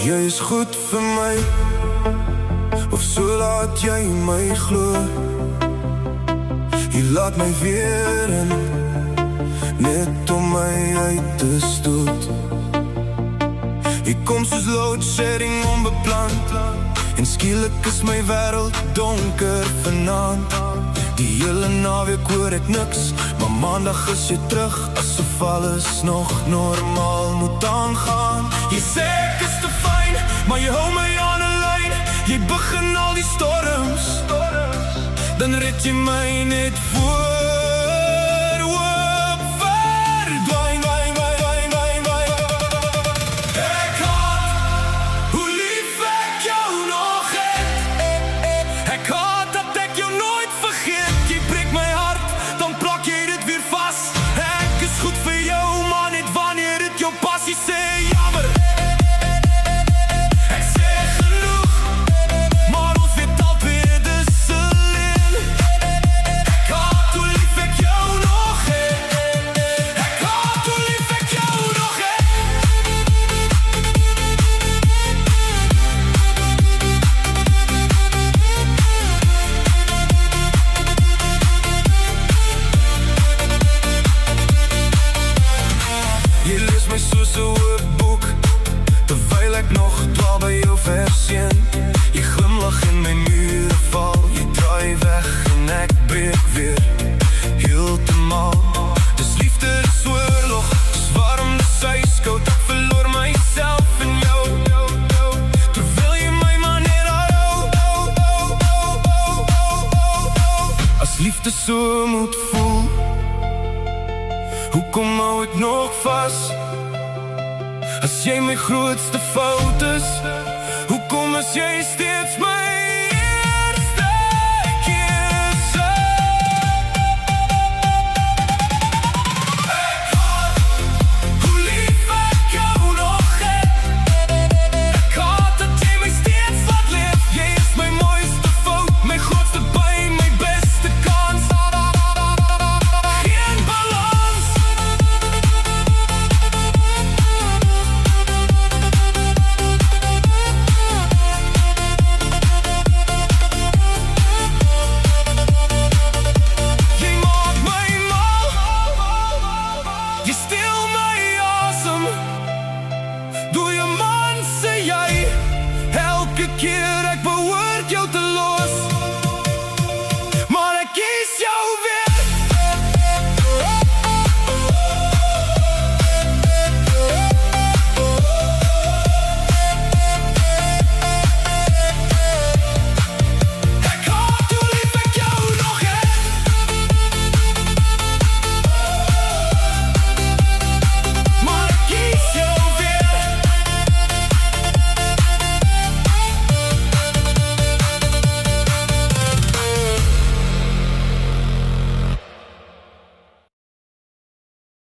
Jy is goed vir my, of so laat jy my glo. Jy laat my weer in, net om my uit te stoot. Jy kom soos load shedding onbepland, en skielik is my wêreld donker vanaand. Die hele naweek hoor ek niks, maar maandag is jy terug, asof alles nog normaal moet aangaan. Jy sê ek is te fyn, maar jy hou my aan 'n lyn. Jy begin al die storms, dan red jy my net voor. Soos 'n woordboek, terwyl ek nog dwaal by jou versien. Jy glimlag in my mure val, jy draai weg en ek breek weer heeltemal. Dis liefde, dis oorlog, dis warm, dis ijskoud. Ek verloor myself in jou, terwyl jy my maar net hou. As liefde so moet voel, hoekom hou ek nog vas? As jy my grootste fout is, hoekom is jy steeds my